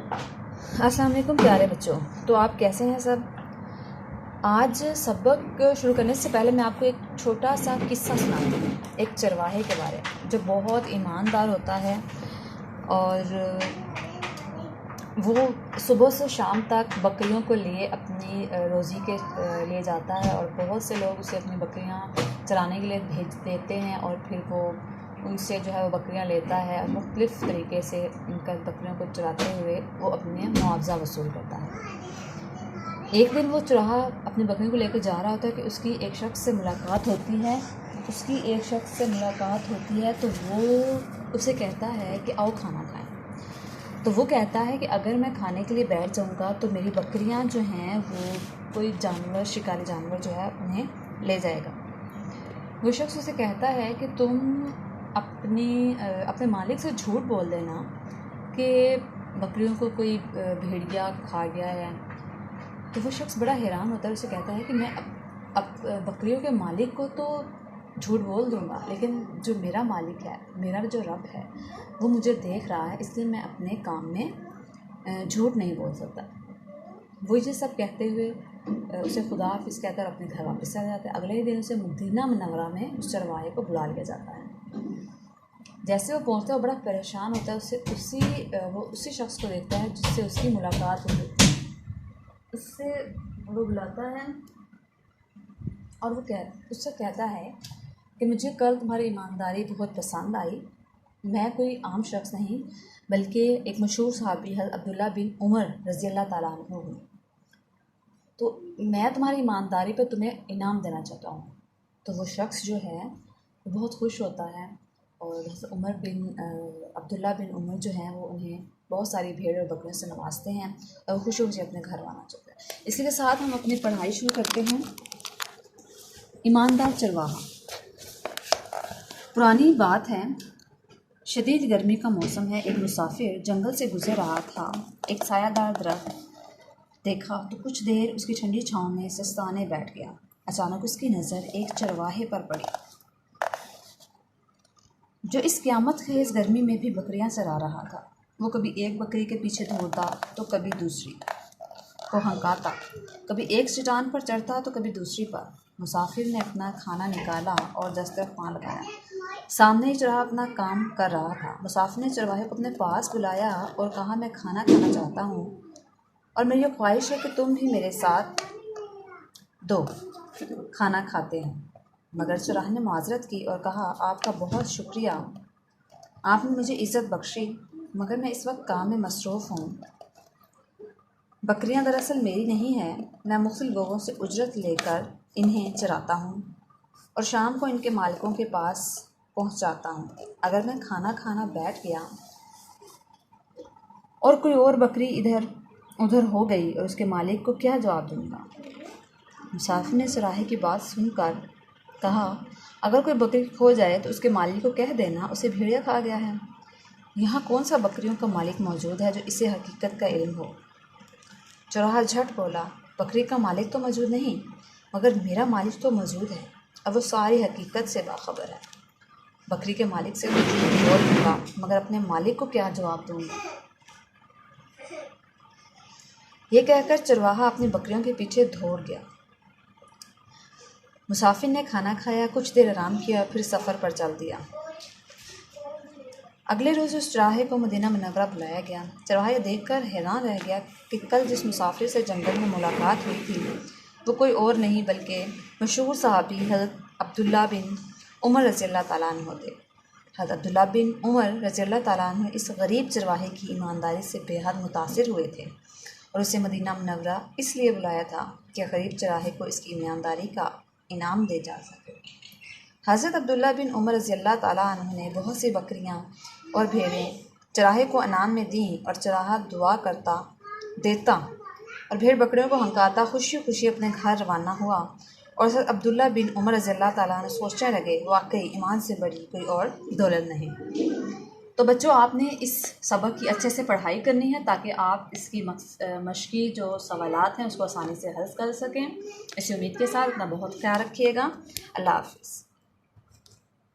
अस्सलाम वालेकुम प्यारे बच्चों। तो आप कैसे हैं सब। आज सबक शुरू करने से पहले मैं आपको एक छोटा सा किस्सा सुनाती हूँ एक चरवाहे के बारे में जो बहुत ईमानदार होता है और वो सुबह से शाम तक बकरियों को लिए अपनी रोज़ी के लिए जाता है और बहुत से लोग उसे अपनी बकरियाँ चराने के लिए भेज देते हैं और फिर वो उनसे जो है वो बकरियां लेता है और मुख्तलिफ़ तरीके से उनका बकरियों को चराते हुए वो अपने मुआवजा वसूल करता है। एक दिन वो चराहा अपनी बकरियों को लेकर जा रहा होता है कि उसकी एक शख्स से मुलाकात होती है तो वो उसे कहता है कि आओ खाना खाएं। तो वो कहता है कि अगर मैं खाने के लिए बैठ जाऊंगा तो मेरी बकरियां जो हैं वो कोई जानवर, शिकारी जानवर जो है उन्हें ले जाएगा। वो शख्स उसे कहता है कि तुम अपने मालिक से झूठ बोल देना कि बकरियों को कोई भेड़िया खा गया है। तो वो शख्स बड़ा हैरान होता है, उसे कहता है कि मैं अब बकरियों के मालिक को तो झूठ बोल दूंगा, लेकिन जो मेरा मालिक है, मेरा जो रब है, वो मुझे देख रहा है, इसलिए मैं अपने काम में झूठ नहीं बोल सकता। वो ये सब कहते हुए उसे खुदा हाफिज़ कहकर अपने घर वापस आ जाता है। अगले ही दिन उसे मदीना मुनव्वरा में उस चरवाहे को बुला लिया जाता है। जैसे वो पहुंचता है वो बड़ा परेशान होता है, वो उसी शख्स को देखता है जिससे उसकी मुलाकात हुई। उससे वो बुलाता है और वो उससे कहता है कि मुझे कल तुम्हारी ईमानदारी बहुत पसंद आई। मैं कोई आम शख्स नहीं बल्कि एक मशहूर सहाबी हज़रत अब्दुल्ला बिन उमर रज़ी अल्लाह ताला अन्हु हूँ। तो मैं तुम्हारी ईमानदारी पर तुम्हें इनाम देना चाहता हूँ। तो वो शख्स जो है वो बहुत खुश होता है और अब्दुल्ला बिन उमर जो हैं वो उन्हें बहुत सारी भेड़ और बकरियों से नवाजते हैं और खुशी खुशी अपने घर आना चाहते हैं। इसी के साथ हम अपनी पढ़ाई शुरू करते हैं। ईमानदार चरवाहा। पुरानी बात है, शदीद गर्मी का मौसम है। एक मुसाफिर जंगल से गुजर रहा था। एक सायादार दरख्त देखा तो कुछ देर उसकी ठंडी छांव में सुस्ताने बैठ गया। अचानक उसकी नज़र एक चरवाहे पर पड़ी जो इस क़यामत खेज़ गर्मी में भी बकरियां चरा रहा था। वो कभी एक बकरी के पीछे दौड़ता तो कभी दूसरी को हंकाता, कभी एक चट्टान पर चढ़ता तो कभी दूसरी पर। मुसाफिर ने अपना खाना निकाला और दस्तरखान लगाया। सामने ही चरवाहा अपना काम कर रहा था। मुसाफिर ने चरवाहे को अपने पास बुलाया और कहा, मैं खाना खाना चाहता हूँ और मेरी ख्वाहिश है कि तुम भी मेरे साथ दो खाना खाते हैं। मगर चरवाहे ने माजरत की और कहा, आपका बहुत शुक्रिया, आपने मुझे इज़्ज़त बख्शी, मगर मैं इस वक्त काम में मसरूफ़ हूँ। बकरियां दरअसल मेरी नहीं हैं, मैं मुख्तलिफ लोगों से उजरत लेकर इन्हें चराता हूँ और शाम को इनके मालिकों के पास पहुँचाता हूँ। अगर मैं खाना खाना बैठ गया और कोई और बकरी इधर उधर हो गई और उसके मालिक को क्या जवाब दूँगा। मुसाफिर ने चरवाहे की बात सुनकर कहा, अगर कोई बकरी खो जाए तो उसके मालिक को कह देना उसे भेड़िया खा गया है। यहाँ कौन सा बकरियों का मालिक मौजूद है जो इसे हकीकत का इल्म हो। चरवाहा झट बोला, बकरी का मालिक तो मौजूद नहीं, मगर मेरा मालिक तो मौजूद है और वो सारी हकीकत से बाखबर है। बकरी के मालिक से कुछ बोलूँगा, मगर अपने मालिक को क्या जवाब दूँगा। ये कहकर चरवाहा अपनी बकरियों के पीछे दौड़ गया। मुसाफिर ने खाना खाया, कुछ देर आराम किया, फिर सफ़र पर चल दिया। अगले रोज़ उस चरवाहे को मदीना मुनव्वरा बुलाया गया। चरवाहा ये देखकर हैरान रह गया कि कल जिस मुसाफिर से जंगल में मुलाकात हुई थी वो कोई और नहीं बल्कि मशहूर सहाबी हज़रत अब्दुल्ला बिन उमर रज़ी अल्लाह ताला अन्हु थे। हज़रत अब्दुल्ला बिन उमर रज़ी अल्लाह ताला अन्हु इस गरीब चरवाहे की ईमानदारी से बेहद मुतासिर हुए थे और उसे मदीना मुनव्वरा इसलिए बुलाया था कि गरीब चरवाहे को इसकी ईमानदारी का इनाम दे जा सके। हज़रत अब्दुल्ला बिन उमर रज़ी अल्लाह ताला अन्हु ने बहुत सी बकरियां और भेड़ें चरवाहे को इनाम में दी और चरवाहा दुआ करता देता और भेड़ बकरियों को हंकाता खुशी खुशी अपने घर रवाना हुआ। और हज़रत अब्दुल्ला बिन उमर रज़ी अल्लाह ताला अन्हु सोचने लगे, वाकई ईमान से बड़ी कोई और दौलत नहीं। तो बच्चों, आपने इस सबक की अच्छे से पढ़ाई करनी है ताकि आप इसकी मश्की जो सवालात हैं उसको आसानी से हल कर सकें। इसी उम्मीद के साथ अपना बहुत ख्याल रखिएगा। अल्लाह हाफ़िज़।